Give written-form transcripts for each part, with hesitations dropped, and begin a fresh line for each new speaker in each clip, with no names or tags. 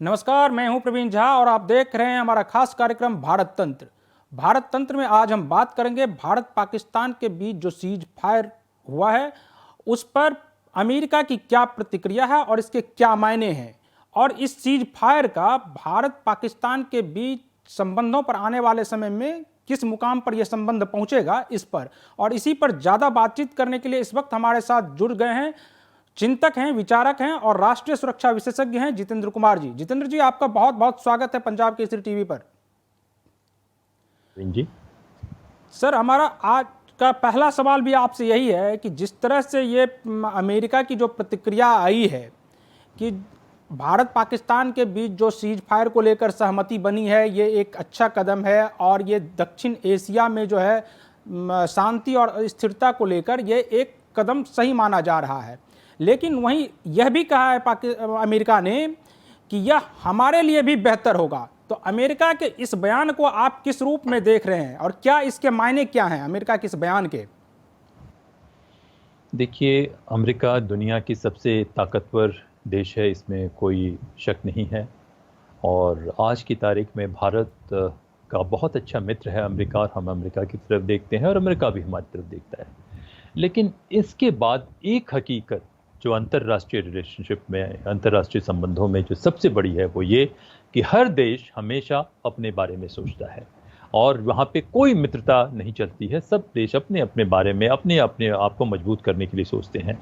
नमस्कार, मैं हूं प्रवीण झा और आप देख रहे हैं हमारा खास कार्यक्रम भारत तंत्र। भारत तंत्र में आज हम बात करेंगे भारत पाकिस्तान के बीच जो सीज फायर हुआ है उस पर अमेरिका की क्या प्रतिक्रिया है और इसके क्या मायने हैं, और इस सीज फायर का भारत पाकिस्तान के बीच संबंधों पर आने वाले समय में किस मुकाम पर यह संबंध पहुंचेगा, इस पर और इसी पर ज़्यादा बातचीत करने के लिए इस वक्त हमारे साथ जुड़ गए हैं चिंतक हैं, विचारक हैं और राष्ट्रीय सुरक्षा विशेषज्ञ हैं जितेंद्र कुमार जी। जितेंद्र जी, आपका बहुत बहुत स्वागत है पंजाब केसरी टीवी पर।
जी
सर, हमारा आज का पहला सवाल भी आपसे यही है कि जिस तरह से ये अमेरिका की जो प्रतिक्रिया आई है कि भारत पाकिस्तान के बीच जो सीज फायर को लेकर सहमति बनी है, ये एक अच्छा कदम है और ये दक्षिण एशिया में जो है शांति और स्थिरता को लेकर ये एक कदम सही माना जा रहा है। लेकिन वहीं यह भी कहा है अमेरिका ने कि यह हमारे लिए भी बेहतर होगा। तो अमेरिका के इस बयान को आप किस रूप में देख रहे हैं और क्या इसके मायने क्या हैं अमेरिका के इस बयान के?
देखिए, अमेरिका दुनिया की सबसे ताकतवर देश है, इसमें कोई शक नहीं है। और आज की तारीख में भारत का बहुत अच्छा मित्र है अमेरिका, और हम अमेरिका की तरफ देखते हैं और अमेरिका भी हमारी तरफ देखता है। लेकिन इसके बाद एक हकीकत जो अंतर्राष्ट्रीय रिलेशनशिप में, अंतर्राष्ट्रीय संबंधों में जो सबसे बड़ी है वो ये कि हर देश हमेशा अपने बारे में सोचता है और वहाँ पे कोई मित्रता नहीं चलती है। सब देश अपने अपने बारे में अपने अपने आप को मजबूत करने के लिए सोचते हैं।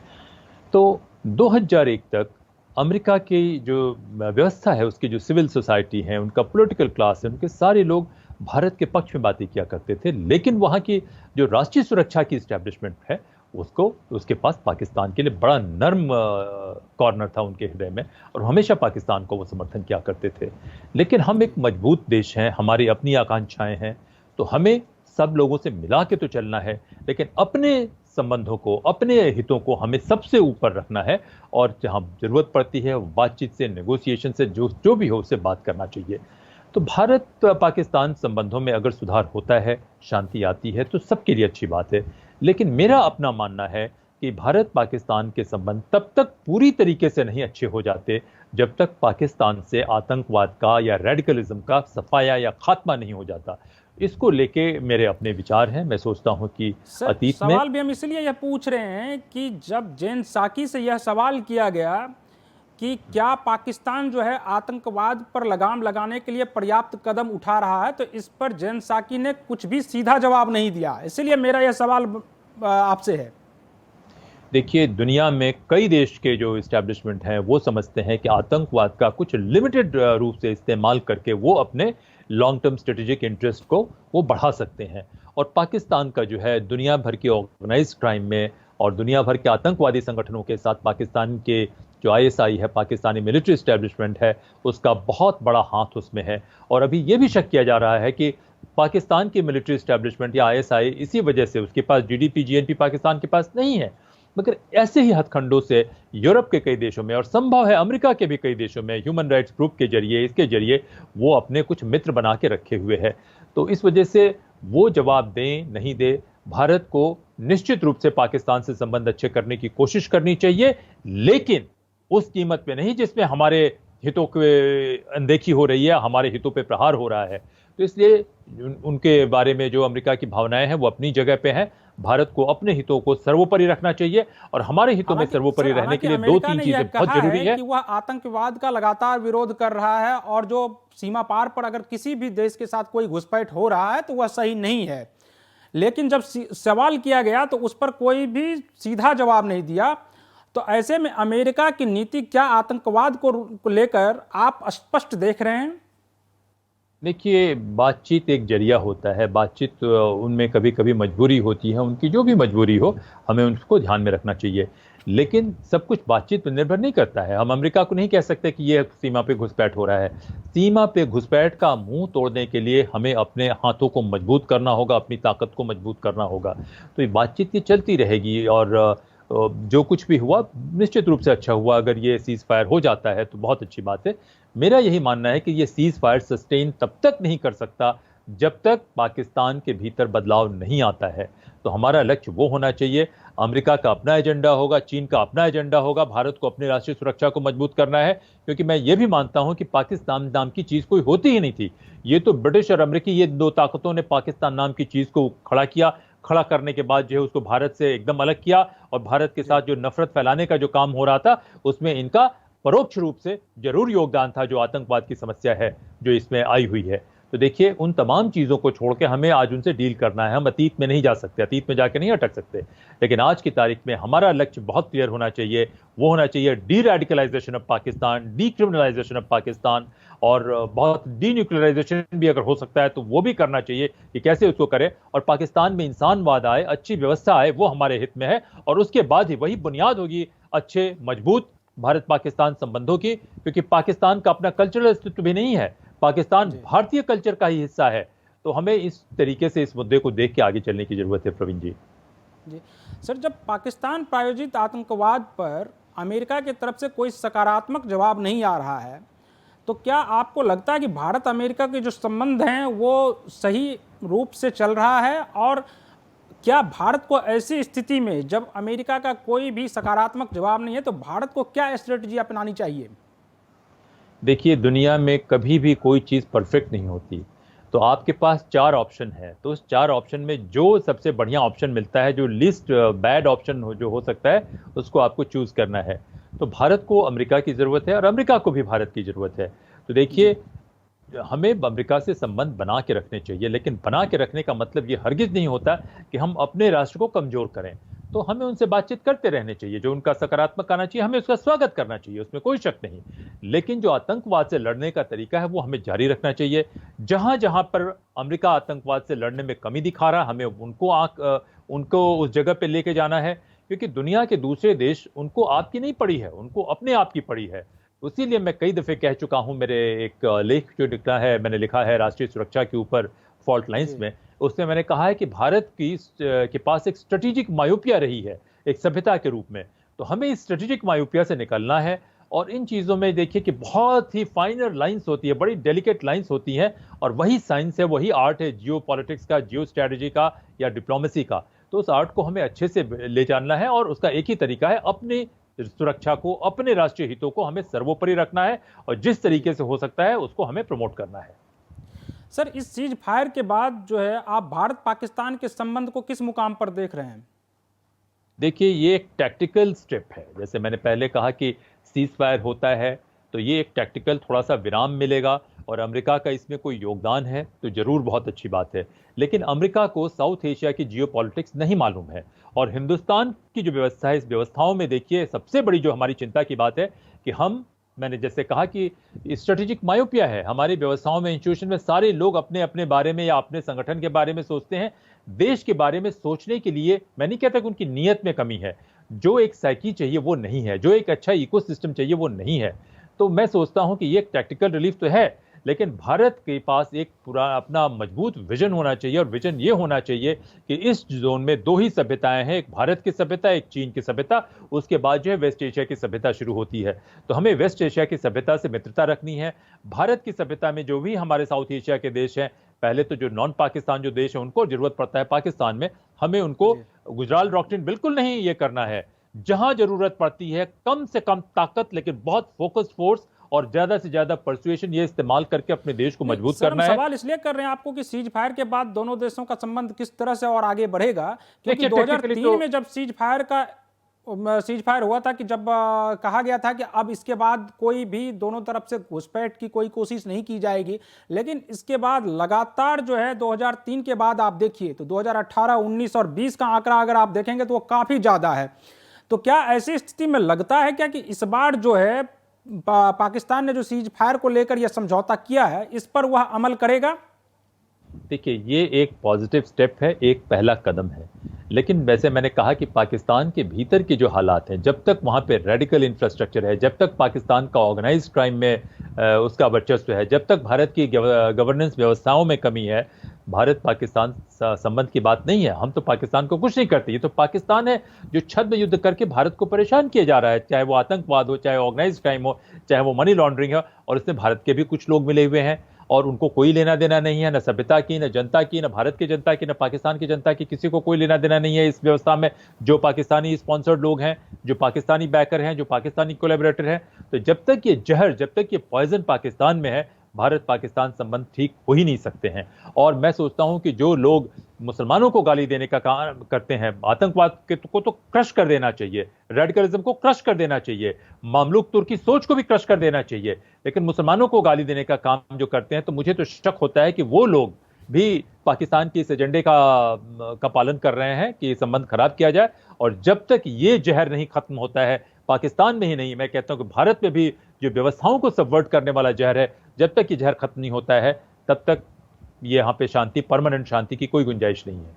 तो 2001 तक अमेरिका की जो व्यवस्था है, उसकी जो सिविल सोसाइटी है, उनका पॉलिटिकल क्लास है, उनके सारे लोग भारत के पक्ष में बातें किया करते थे। लेकिन वहाँ की जो राष्ट्रीय सुरक्षा की इस्टेब्लिशमेंट है उसके पास पाकिस्तान के लिए बड़ा नर्म कॉर्नर था उनके हृदय में, और हमेशा पाकिस्तान को वो समर्थन किया करते थे। लेकिन हम एक मजबूत देश हैं, हमारी अपनी आकांक्षाएं हैं, तो हमें सब लोगों से मिला के तो चलना है, लेकिन अपने संबंधों को, अपने हितों को हमें सबसे ऊपर रखना है। और जहां जरूरत पड़ती है बातचीत से, नेगोशिएशन से, जो भी हो उससे बात करना चाहिए। तो भारत पाकिस्तान संबंधों में अगर सुधार होता है, शांति आती है, तो सबके लिए अच्छी बात है। लेकिन मेरा अपना मानना है कि भारत पाकिस्तान के संबंध तब तक पूरी तरीके से नहीं अच्छे हो जाते जब तक पाकिस्तान से आतंकवाद का या रेडिकलिज्म का सफाया या खात्मा नहीं हो जाता। इसको लेके मेरे अपने विचार हैं। मैं सोचता हूं कि अतीत में
सवाल भी हम इसलिए यह पूछ रहे हैं कि जब जेन साकी से यह सवाल किया गया कि क्या पाकिस्तान जो है आतंकवाद पर लगाम लगाने के लिए पर्याप्त कदम उठा रहा है, तो इस पर जेन साकी ने कुछ भी सीधा जवाब नहीं दिया। इसलिए मेरा यह सवाल आपसे है।
देखिए, दुनिया में कई देश के जो इस्टेब्लिशमेंट हैं वो समझते हैं कि आतंकवाद का कुछ लिमिटेड रूप से इस्तेमाल करके वो अपने लॉन्ग टर्म स्ट्रेटेजिक इंटरेस्ट को वो बढ़ा सकते हैं। और पाकिस्तान का जो है दुनिया भर के ऑर्गेनाइज्ड क्राइम में और दुनिया भर के आतंकवादी संगठनों के साथ पाकिस्तान के जो आईएसआई है, पाकिस्तानी मिलिट्री इस्टेब्लिशमेंट है, उसका बहुत बड़ा हाथ उसमें है। और अभी ये भी शक किया जा रहा है कि पाकिस्तान की मिलिट्री इस्टेब्लिशमेंट या आईएसआई इसी वजह से उसके पास जीडीपी जीएनपी पाकिस्तान के पास नहीं है, मगर ऐसे ही हथखंडों से यूरोप के कई देशों में और संभव है अमेरिका के भी कई देशों में ह्यूमन राइट्स ग्रुप के जरिए, इसके जरिए वो अपने कुछ मित्र बना के रखे हुए है। तो इस वजह से वो जवाब दें नहीं दे, भारत को निश्चित रूप से पाकिस्तान से संबंध अच्छे करने की कोशिश करनी चाहिए, लेकिन उस कीमत पे नहीं जिसमें हमारे हितों की अनदेखी हो रही है, हमारे हितों पे प्रहार हो रहा है। तो इसलिए उनके बारे में जो अमेरिका की भावनाएं हैं वो अपनी जगह पे हैं। भारत को अपने हितों को सर्वोपरि रखना चाहिए और हमारे हितों में सर्वोपरि रहने के लिए दो तीन चीजें बहुत जरूरी है
कि वह आतंकवाद का लगातार विरोध कर रहा है और जो सीमा पार पर अगर किसी भी देश के साथ कोई घुसपैठ हो रहा है तो वह सही नहीं है। लेकिन जब सवाल किया गया तो उस पर कोई भी सीधा जवाब नहीं दिया। तो ऐसे में अमेरिका की नीति क्या आतंकवाद को लेकर आप स्पष्ट देख रहे हैं?
देखिए, बातचीत एक जरिया होता है, बातचीत उनमें कभी कभी मजबूरी होती है, उनकी जो भी मजबूरी हो हमें उसको ध्यान में रखना चाहिए। लेकिन सब कुछ बातचीत पर निर्भर नहीं करता है। हम अमेरिका को नहीं कह सकते कि ये सीमा पे घुसपैठ हो रहा है। सीमा पे घुसपैठ का मुंह तोड़ने के लिए हमें अपने हाथों को मजबूत करना होगा, अपनी ताकत को मजबूत करना होगा। तो ये बातचीत ये चलती रहेगी और जो कुछ भी हुआ निश्चित रूप से अच्छा हुआ। अगर ये सीज फायर हो जाता है तो बहुत अच्छी बात है। मेरा यही मानना है कि ये सीज फायर सस्टेन तब तक नहीं कर सकता जब तक पाकिस्तान के भीतर बदलाव नहीं आता है। तो हमारा लक्ष्य वो होना चाहिए। अमेरिका का अपना एजेंडा होगा, चीन का अपना एजेंडा होगा, भारत को अपनी राष्ट्रीय सुरक्षा को मजबूत करना है। क्योंकि मैं ये भी मानता हूं कि पाकिस्तान नाम की चीज कोई होती ही नहीं थी। ये तो ब्रिटिश और अमेरिकी, ये दो ताकतों ने पाकिस्तान नाम की चीज को खड़ा किया। खड़ा करने के बाद जो है उसको भारत से एकदम अलग किया, और भारत के साथ जो नफरत फैलाने का जो काम हो रहा था उसमें इनका परोक्ष रूप से जरूर योगदान था, जो आतंकवाद की समस्या है जो इसमें आई हुई है। तो देखिए, उन तमाम चीजों को छोड़ के हमें आज उनसे डील करना है। हम अतीत में नहीं जा सकते, अतीत में जाके नहीं अटक सकते, लेकिन आज की तारीख में हमारा लक्ष्य बहुत क्लियर होना चाहिए। वो होना चाहिए deradicalisation of Pakistan, decriminalisation of Pakistan, और बहुत डी न्यूक्लियराइजेशन भी अगर हो सकता है तो वो भी करना चाहिए कि कैसे उसको करें, और पाकिस्तान में इंसानवाद आए, अच्छी व्यवस्था आए, वो हमारे हित में है। और उसके बाद ही वही बुनियाद होगी अच्छे मजबूत भारत पाकिस्तान संबंधों की, क्योंकि पाकिस्तान का अपना कल्चरल अस्तित्व भी नहीं है, पाकिस्तान भारतीय कल्चर का ही हिस्सा है। तो हमें इस तरीके से इस मुद्दे को देख के आगे चलने की जरूरत है। प्रवीण जी
जी सर, जब पाकिस्तान प्रायोजित आतंकवाद पर अमेरिका की तरफ से कोई सकारात्मक जवाब नहीं आ रहा है, तो क्या आपको लगता है कि भारत अमेरिका के जो संबंध हैं वो सही रूप से चल रहा है? और क्या भारत को ऐसी स्थिति में जब अमेरिका का कोई भी सकारात्मक जवाब नहीं है तो भारत को क्या स्ट्रेटजी अपनानी चाहिए?
देखिए, दुनिया में कभी भी कोई चीज़ परफेक्ट नहीं होती। तो आपके पास 4 ऑप्शन है, तो उस 4 ऑप्शन में जो सबसे बढ़िया ऑप्शन मिलता है, जो लीस्ट बैड ऑप्शन जो हो सकता है, उसको आपको चूज करना है। तो भारत को अमेरिका की ज़रूरत है और अमेरिका को भी भारत की ज़रूरत है। तो देखिए, हमें अमेरिका से संबंध बना के रखने चाहिए, लेकिन बना के रखने का मतलब ये हरगिज नहीं होता कि हम अपने राष्ट्र को कमजोर करें। तो हमें उनसे बातचीत करते रहने चाहिए, जो उनका सकारात्मक आना चाहिए हमें उसका स्वागत करना चाहिए, उसमें कोई शक नहीं। लेकिन जो आतंकवाद से लड़ने का तरीका है वो हमें जारी रखना चाहिए। जहां जहां पर अमेरिका आतंकवाद से लड़ने में कमी दिखा रहा, हमें उनको उस जगह पे लेके जाना है, क्योंकि दुनिया के दूसरे देश उनको आपकी नहीं पड़ी है, उनको अपने आप की पड़ी है। इसीलिए मैं कई दफे कह चुका हूं, मेरे एक लेख जो निकला है, मैंने लिखा है राष्ट्रीय सुरक्षा के ऊपर फॉल्ट लाइंस में, उसमें मैंने कहा है कि भारत के पास एक स्ट्रेटेजिक मायोपिया रही है एक सभ्यता के रूप में। तो हमें इस स्ट्रेटेजिक मायोपिया से निकलना है। और इन चीज़ों में देखिए कि बहुत ही फाइनर लाइंस होती है, बड़ी डेलिकेट लाइंस होती हैं, और वही साइंस है, वही आर्ट है जियो पॉलिटिक्स का, जियो स्ट्रैटेजी का या डिप्लोमेसी का। तो उस आर्ट को हमें अच्छे से ले जानना है, और उसका एक ही तरीका है, अपनी सुरक्षा को, अपने राष्ट्रीय हितों को हमें सर्वोपरि रखना है, और जिस तरीके से हो सकता है उसको हमें प्रमोट करना है।
सर, इस सीज फायर के बाद जो है आप भारत पाकिस्तान के संबंध को किस मुकाम पर देख रहे हैं?
देखिए, ये एक टैक्टिकल स्टेप है। जैसे मैंने पहले कहा कि सीज फायर होता है तो ये एक टैक्टिकल थोड़ा सा विराम मिलेगा, और अमेरिका का इसमें कोई योगदान है तो जरूर बहुत अच्छी बात है। लेकिन अमेरिका को साउथ एशिया की जियो पॉलिटिक्स नहीं मालूम है, और हिंदुस्तान की जो व्यवस्था है, इस व्यवस्थाओं में देखिए सबसे बड़ी जो हमारी चिंता की बात है कि मैंने जैसे कहा कि स्ट्रेटेजिक मायोपिया है हमारी व्यवस्थाओं में, इंस्टीट्यूशन में। सारे लोग अपने अपने बारे में या अपने संगठन के बारे में सोचते हैं। देश के बारे में सोचने के लिए मैं नहीं कहता कि उनकी नीयत में कमी है, जो एक साइकी चाहिए वो नहीं है, जो एक अच्छा इकोसिस्टम चाहिए वो नहीं है। तो मैं सोचता हूं कि ये एक टैक्टिकल रिलीफ तो है, लेकिन भारत के पास एक पूरा अपना मजबूत विजन होना चाहिए, और विजन ये होना चाहिए कि इस जोन में 2 ही सभ्यताएं हैं, एक भारत की सभ्यता, एक चीन की सभ्यता, उसके बाद जो है वेस्ट एशिया की सभ्यता शुरू होती है। तो हमें वेस्ट एशिया की सभ्यता से मित्रता रखनी है। भारत की सभ्यता में जो भी हमारे साउथ एशिया के देश हैं, पहले तो जो नॉन पाकिस्तान जो देश है उनको जरूरत पड़ता है पाकिस्तान में, हमें उनको गुजराल डॉक्ट्रिन बिल्कुल नहीं ये करना है। जहां जरूरत पड़ती है कम से कम ताकत लेकिन बहुत फोकस फोर्स और ज्यादा से ज्यादा परसुएशन ये इस्तेमाल करके अपने देश को मजबूत करना है।
सवाल इसलिए कर रहे हैं आपको कि सीज फायर के बाद दोनों देशों का संबंध किस तरह से और आगे बढ़ेगा, क्योंकि 2003 में जब सीज फायर हुआ था कि जब कहा गया था कि अब इसके बाद कोई भी दोनों तरफ से घुसपैठ की कोई कोशिश नहीं की जाएगी, लेकिन इसके बाद लगातार जो है 2003 के बाद आप देखिए तो 2018, 19 और 20 का आंकड़ा अगर आप देखेंगे तो वो काफी ज्यादा है। तो क्या ऐसी स्थिति में लगता है क्या कि इस बार जो है पाकिस्तान ने जो सीज फायर को लेकर यह समझौता किया है इस पर वह अमल करेगा?
देखिए, ये एक पॉजिटिव स्टेप है, एक पहला कदम है। लेकिन वैसे मैंने कहा कि पाकिस्तान के भीतर के जो हालात हैं, जब तक वहाँ पे रेडिकल इंफ्रास्ट्रक्चर है, जब तक पाकिस्तान का ऑर्गेनाइज्ड क्राइम में उसका वर्चस्व है, जब तक भारत की गवर्नेंस व्यवस्थाओं में कमी है, भारत पाकिस्तान संबंध की बात नहीं है। हम तो पाकिस्तान को कुछ नहीं करते, ये तो पाकिस्तान है जो छद्म युद्ध करके भारत को परेशान किया जा रहा है, चाहे वो आतंकवाद हो, चाहे ऑर्गेनाइज्ड क्राइम हो, चाहे वो मनी लॉन्ड्रिंग हो, और इसमें भारत के भी कुछ लोग मिले हुए हैं। और उनको कोई लेना देना नहीं है, न सभ्यता की, न जनता की, न भारत की जनता की, न पाकिस्तान की जनता की, किसी को कोई लेना देना नहीं है इस व्यवस्था में। जो पाकिस्तानी स्पॉन्सर्ड लोग हैं, जो पाकिस्तानी बैकर हैं, जो पाकिस्तानी कोलैबोरेटर हैं, तो जब तक ये जहर, जब तक ये पॉइजन पाकिस्तान में है, भारत पाकिस्तान संबंध ठीक हो ही नहीं सकते हैं। और मैं सोचता हूं कि जो लोग मुसलमानों को गाली देने का काम करते हैं, आतंकवाद को तो क्रश कर देना चाहिए, रेडिकलिज्म को क्रश कर देना चाहिए, मामलूक तुर्की सोच को भी क्रश कर देना चाहिए, लेकिन मुसलमानों को गाली देने का काम जो करते हैं, तो मुझे तो शक होता है कि वो लोग भी पाकिस्तान के इस एजेंडे का पालन कर रहे हैं कि संबंध खराब किया जाए। और जब तक ये जहर नहीं खत्म होता है, पाकिस्तान में ही नहीं, मैं कहता हूं कि भारत में भी जो व्यवस्थाओं को सबवर्ट करने वाला जहर है, जब तक ये जहर खत्म नहीं होता है, तब तक ये यहाँ पे शांति, परमानेंट शांति की कोई गुंजाइश नहीं है।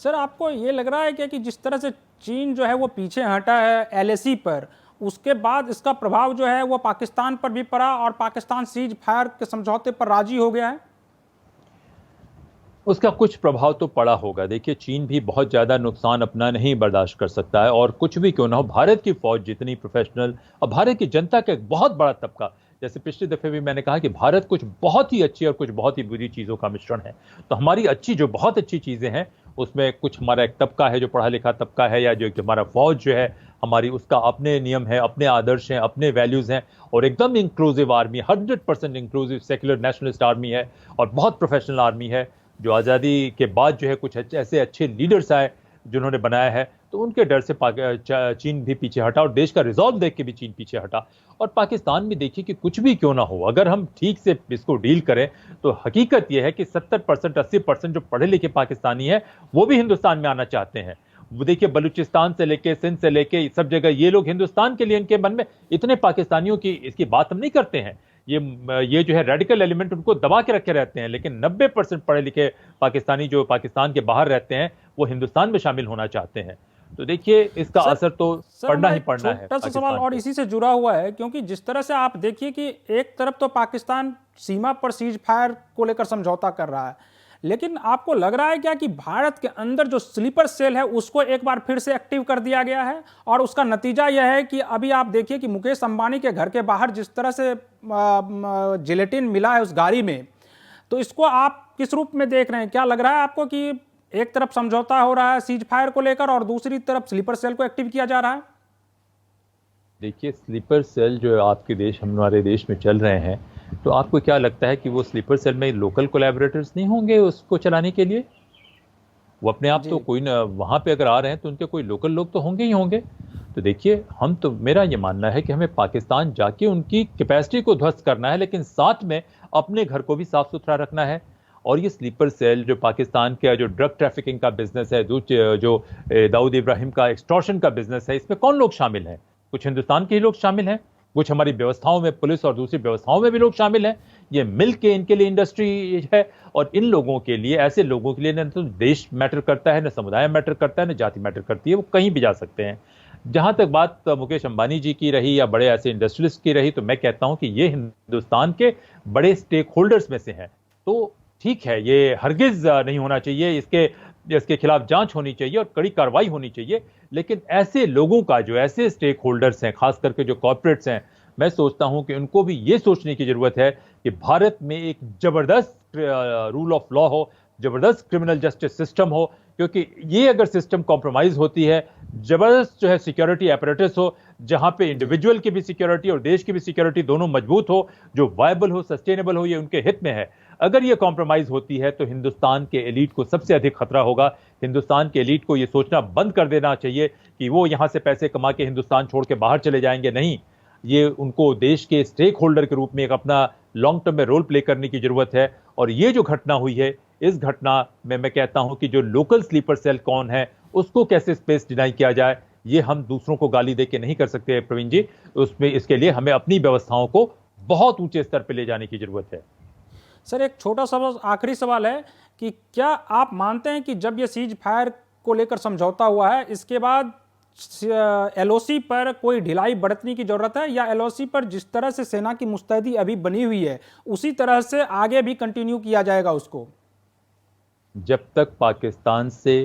सर, आपको ये लग रहा है क्या कि जिस तरह से चीन जो है वो पीछे हटा है एलएसी पर, उसके बाद इसका प्रभाव जो है वो पाकिस्तान पर भी पड़ा और पाकिस्तान सीज फायर के समझौते पर राजी हो गया है?
उसका कुछ प्रभाव तो पड़ा होगा। देखिए, चीन भी बहुत ज़्यादा नुकसान अपना नहीं बर्दाश्त कर सकता है, और कुछ भी क्यों ना हो, भारत की फौज जितनी प्रोफेशनल और भारत की जनता का एक बहुत बड़ा तबका, जैसे पिछले दफे भी मैंने कहा कि भारत कुछ बहुत ही अच्छी और कुछ बहुत ही बुरी चीज़ों का मिश्रण है। तो हमारी अच्छी, जो बहुत अच्छी चीज़ें हैं, उसमें कुछ हमारा एक तबका है जो पढ़ा लिखा तबका है, या जो हमारा फौज जो है हमारी, उसका अपने नियम है, अपने आदर्श हैं, अपने वैल्यूज़ हैं, और एकदम inclusive army, 100% inclusive secular nationalist army है, और बहुत प्रोफेशनल आर्मी है। जो आज़ादी के बाद जो है कुछ ऐसे अच्छे लीडर्स आए जिन्होंने बनाया है, तो उनके डर से चीन भी पीछे हटा, और देश का रिजॉल्व देख के भी चीन पीछे हटा। और पाकिस्तान में देखिए कि कुछ भी क्यों ना हो, अगर हम ठीक से इसको डील करें, तो हकीकत यह है कि 70%, 80% जो पढ़े लिखे पाकिस्तानी है, वो भी हिंदुस्तान में आना चाहते हैं। वो देखिए, बलूचिस्तान से लेके सिंध से लेके सब जगह ये लोग हिंदुस्तान के लिए, इनके मन में इतने पाकिस्तानियों की इसकी बात हम नहीं करते हैं। ये जो है रेडिकल एलिमेंट उनको दबा के रखे रहते हैं, लेकिन 90% पढ़े लिखे पाकिस्तानी जो पाकिस्तान के बाहर रहते हैं, वो हिंदुस्तान में शामिल होना चाहते हैं। तो देखिए, इसका असर तो पड़ना ही पड़ना है।
छोटा सा सवाल और इसी से जुड़ा हुआ है, क्योंकि जिस तरह से आप देखिए कि एक तरफ तो पाकिस्तान सीमा पर सीज फायर को लेकर समझौता कर रहा है, लेकिन आपको लग रहा है क्या कि भारत के अंदर जो स्लीपर सेल है उसको एक बार फिर से एक्टिव कर दिया गया है? और उसका नतीजा यह है कि अभी आप देखिए कि मुकेश अंबानी के घर के बाहर जिस तरह से जिलेटिन मिला है उस गाड़ी में, तो इसको आप किस रूप में देख रहे हैं? क्या लग रहा है आपको कि एक तरफ समझौता हो रहा है सीज फायर को लेकर और दूसरी तरफ स्लीपर सेल को एक्टिव किया जा रहा है?
देखिए, स्लीपर सेल जो आपके देश, हमारे देश में चल रहे हैं, तो आपको क्या लगता है कि वो स्लीपर सेल में लोकल कोलैबोरेटर्स नहीं होंगे उसको चलाने के लिए? वो अपने आप तो कोई ना, वहाँ पे अगर आ रहे हैं तो उनके कोई लोकल लोग तो होंगे ही होंगे। तो देखिए, हम तो, मेरा ये मानना है कि हमें पाकिस्तान जाके उनकी कैपेसिटी को ध्वस्त करना है, लेकिन साथ में अपने घर को भी साफ सुथरा रखना है। और ये स्लीपर सेल जो पाकिस्तान का जो ड्रग ट्रैफिकिंग का बिजनेस है, जो दाऊद इब्राहिम का एक्सटॉर्शन का बिजनेस है, इसमें कौन लोग शामिल हैं? कुछ हिंदुस्तान के ही लोग शामिल हैं, कुछ हमारी व्यवस्थाओं में, पुलिस और दूसरी व्यवस्थाओं में भी लोग शामिल हैं। ये मिल के इनके लिए इंडस्ट्री है, और इन लोगों के लिए, ऐसे लोगों के लिए न तो देश मैटर करता है, न समुदाय मैटर करता है, न जाति मैटर करती है, वो कहीं भी जा सकते हैं। जहां तक बात मुकेश अंबानी जी की रही या बड़े ऐसे इंडस्ट्रियलिस्ट की रही, तो मैं कहता हूं कि ये हिंदुस्तान के बड़े स्टेक होल्डर्स में से हैं। तो ठीक है, ये हरगिज नहीं होना चाहिए, इसके खिलाफ जांच होनी चाहिए और कड़ी कार्रवाई होनी चाहिए। लेकिन ऐसे लोगों का, जो ऐसे स्टेक होल्डर्स हैं, खास करके जो कॉर्पोरेट्स हैं, मैं सोचता हूं कि उनको भी ये सोचने की जरूरत है कि भारत में एक जबरदस्त रूल ऑफ लॉ हो, जबरदस्त क्रिमिनल जस्टिस सिस्टम हो, क्योंकि ये अगर सिस्टम कॉम्प्रोमाइज होती है, जबरदस्त जो है सिक्योरिटी apparatus हो, जहां पे इंडिविजुअल की भी सिक्योरिटी और देश की भी सिक्योरिटी दोनों मजबूत हो, जो वायबल हो, सस्टेनेबल हो, ये उनके हित में है। अगर ये कॉम्प्रोमाइज होती है तो हिंदुस्तान के एलीट को सबसे अधिक खतरा होगा। हिंदुस्तान के एलीट को ये सोचना बंद कर देना चाहिए कि वो यहां से पैसे कमा के हिंदुस्तान छोड़ के बाहर चले जाएंगे। नहीं, ये उनको देश के स्टेक होल्डर के रूप में एक अपना लॉन्ग टर्म में रोल प्ले करने की जरूरत है। और ये जो घटना हुई है, इस घटना में मैं कहता हूं कि जो लोकल स्लीपर सेल कौन है, उसको कैसे स्पेस डिनाई किया जाए, ये हम दूसरों को गाली दे के नहीं कर सकते प्रवीण जी। उसमें, इसके लिए हमें अपनी व्यवस्थाओं को बहुत ऊंचे स्तर पर ले जाने की जरूरत है।
सर, एक छोटा सा आखिरी सवाल है कि क्या आप मानते हैं कि जब ये सीज फायर को लेकर समझौता हुआ है, इसके बाद एलओसी पर कोई ढिलाई बरतने की जरूरत है, या एलओसी पर जिस तरह से सेना की मुस्तैदी अभी बनी हुई है उसी तरह से आगे भी कंटिन्यू किया जाएगा उसको?
जब तक पाकिस्तान से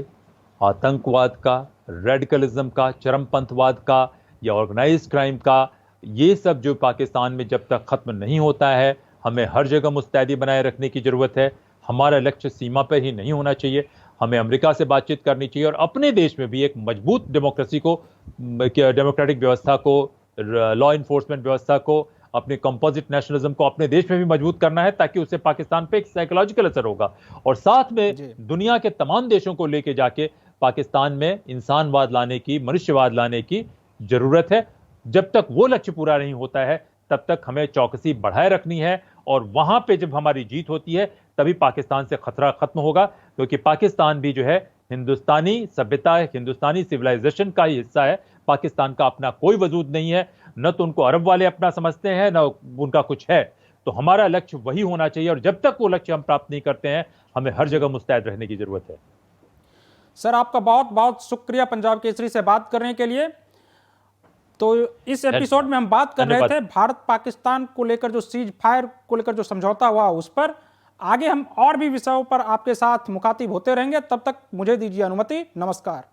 आतंकवाद का, रेडिकलिज्म का, चरमपंथवाद का या ऑर्गेनाइज्ड क्राइम का, ये सब जो पाकिस्तान में जब तक खत्म नहीं होता है, हमें हर जगह मुस्तैदी बनाए रखने की ज़रूरत है। हमारा लक्ष्य सीमा पर ही नहीं होना चाहिए, हमें अमेरिका से बातचीत करनी चाहिए और अपने देश में भी एक मजबूत डेमोक्रेसी को, डेमोक्रेटिक व्यवस्था को, लॉ इन्फोर्समेंट व्यवस्था को, अपने कंपोजिट नेशनलिज्म को अपने देश में भी मजबूत करना है, ताकि उससे पाकिस्तान पे एक साइकोलॉजिकल असर होगा। और साथ में
जी।
दुनिया के तमाम देशों को लेके जाके पाकिस्तान में इंसानवाद लाने की, मनुष्यवाद लाने की जरूरत है। जब तक वो लक्ष्य पूरा नहीं होता है तब तक हमें चौकसी बढ़ाए रखनी है, और वहां पे जब हमारी जीत होती है तभी पाकिस्तान से खतरा खत्म होगा, क्योंकि पाकिस्तान भी जो है हिंदुस्तानी सभ्यता, हिंदुस्तानी सिविलाइजेशन का ही हिस्सा है। पाकिस्तान का अपना कोई वजूद नहीं है, न तो उनको अरब वाले अपना समझते हैं न उनका कुछ है। तो हमारा लक्ष्य वही होना चाहिए, और जब तक वो लक्ष्य हम प्राप्त नहीं करते हैं हमें हर जगह मुस्तैद रहने की जरूरत है।
सर आपका बहुत बहुत शुक्रिया पंजाब केसरी से बात करने के लिए। तो इस एपिसोड में हम बात कर रहे थे भारत पाकिस्तान को लेकर, जो सीज फायर को लेकर जो समझौता हुआ उस पर। आगे हम और भी विषयों पर आपके साथ मुखातिब होते रहेंगे, तब तक मुझे दीजिए अनुमति। नमस्कार।